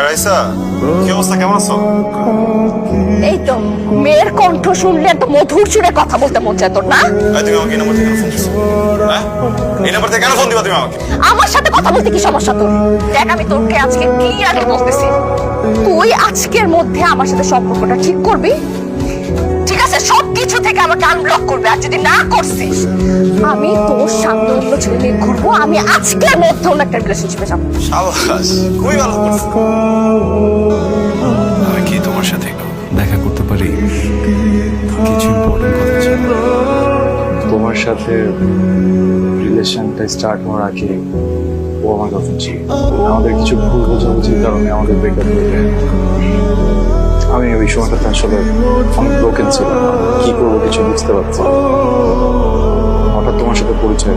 রাইসা, কি অবস্থা, কেমন আছো? এই তো মেয়ের কণ্ঠ শুনলে তো মধুর সুরে কথা বলতে মন চায় তোর না? তুমি আমাকে এই নাম্বার থেকে কেন ফোন দিছো? হ্যাঁ, এই নাম্বার থেকে কেন ফোন দিবা তুমি আমাকে? আমার সাথে কথা বলতে কি সমস্যা তোর? দেখ আমি তোকে আজকে ক্লিয়ারলি বলতেছি, তুই আজকের মধ্যে আমার সাথে সম্পর্কটা ঠিক করবি, ঠিক আছে? সবকিছু থেকে আমাকে আনব্লক করবে, আর যদি না করছিস আমি তোর সামনে অন্য ছেলে নিয়ে ঘুরবো। আমি আজকের মধ্যে অন্য একটা রিলেশনশিপে যাবো। সাবাস, খুবই ভালো করছো। আমি কি তোমার সাথে দেখা করতে পারি? কিছু ইম্পর্টেন্ট কথা ছিল। তোমার সাথে রিলেশনটা স্টার্ট হওয়ার আগে ও আমার গার্লফ্রেন্ড ছিল। আমাদের কিছু ভুল বোঝাবুঝির কারণে আমাদের ব্রেকআপ হয়ে যায়। আমি ওই সময়টাতে আসলে অনেক ব্রোকেন ছিলাম, কি করবো কিছু বুঝতে পারছি। হঠাৎ তোমার সাথে পরিচয়,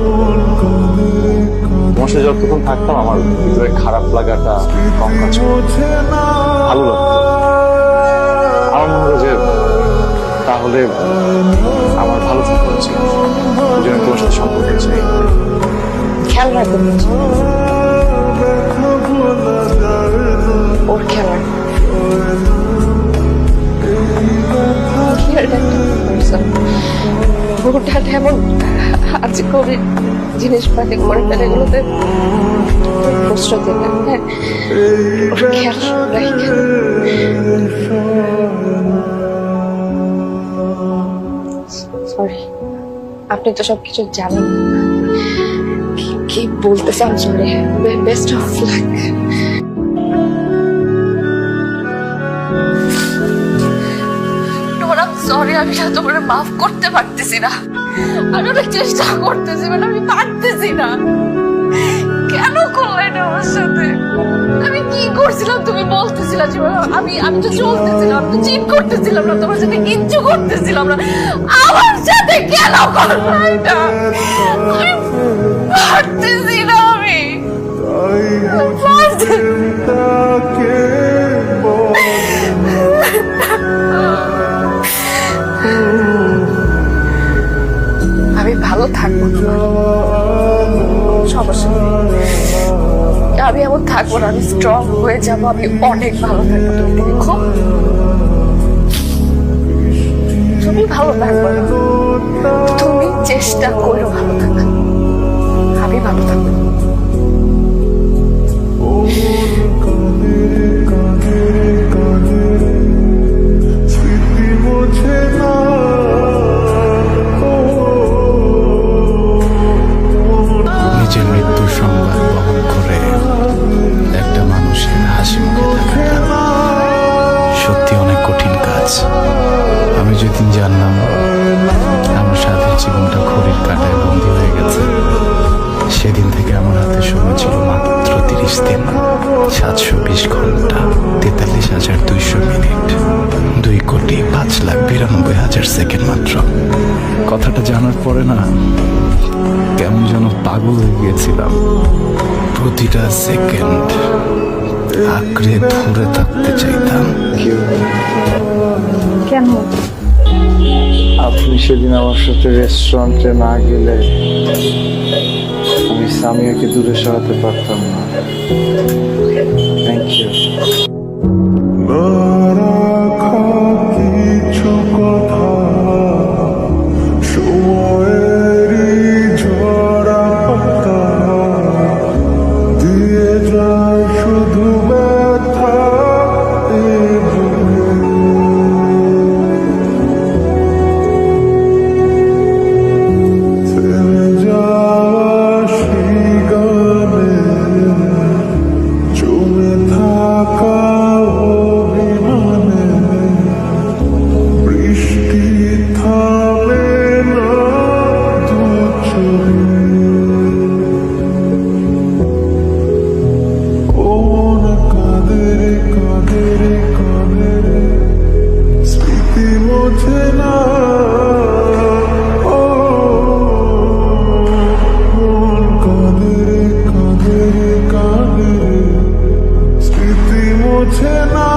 তোমার সাথে যতক্ষণ থাকতাম আমার ভিতরে খারাপ লাগাটা কম কাজ করতো, ভালো লাগতো। আমার মনে হলো যে তাহলে আমার ভালো থাকা উচিত, ওই জন্য তোমার সাথে সম্পর্ক চাই। খেয়াল রাখবো ওর খেয়াল রাখবো। ওটা এমন আজ করে জিনিসপাতি মনে করে এগুলোতে কষ্ট দেবে। হ্যাঁ, ওর খেয়াল রাখবে। সরি, আপনি তো সবকিছু জানেন। কি বলতেছেন? Sorry, best of luck. Sorry, আমি তোমার মাফ করতে পারতেছি না। আমি অনেক চেষ্টা করতেছি, মানে আমি পারতেছি না। কেন করলে এটা আমার সাথে? আমি কি করছিলাম তুমি বলতেছিলাম যে আমি তো চলতেছিলাম, আমি তো চিট করতেছিলাম না, তোমার সাথে কিচ্ছু করতেছিলাম না। আমার সাথে কেন করলে এটা? আমি পারতেছি না, আমি পারতেছি না। আমি ভালো থাকবো না, সমস্যা নেই। আমি এমন থাকবো না, আমি স্ট্রং হয়ে যাবো, আমি অনেক ভালো থাকবো। তুমি দেখো, তুমি ভালো থাকবো না, তুমি চেষ্টা করো ভালো থাকবে, আমি ভালো থাকবো। নিজের মৃত্যুর সংবাদ বহন করে একটা মানুষের হাসি মুখে থাকাটা সত্যি অনেক কঠিন কাজ। আমি যেদিন জানলাম আমার সাথের জীবনটা ঘড়ির কাঁটায় বন্দী হয়ে গেছে, সেদিন থেকে আমার হাতে সময় ছিল মাত্র 30 দিন, 720 ঘন্টা, 43,200 মিনিট, 2,05,92,000 সেকেন্ড মাত্র। কথাটা জানার পরে না কেমন যেন পাগল হয়ে গিয়েছিলাম। প্রতিটা সেকেন্ড আঁকড়ে ধরে থাকতে চাইতাম। কেন? আপনি সেদিন আমার সাথে রেস্টুরেন্টে না গেলে আমি সামিয়াকে দূরে সরাতে পারতাম না। Thank you. কিছু কথা সময়েরই ঝরা পাতা দিয়ে যায় শুধু ব্যথা। থেমে যাওয়া সেই গানে জমে থাকা অভিমানে বৃষ্টি থামে না দু চোখে। কোন কাঁদে রে স্মৃতি মোছে না। ও কোন কাঁদে রে স্মৃতি মোছে না।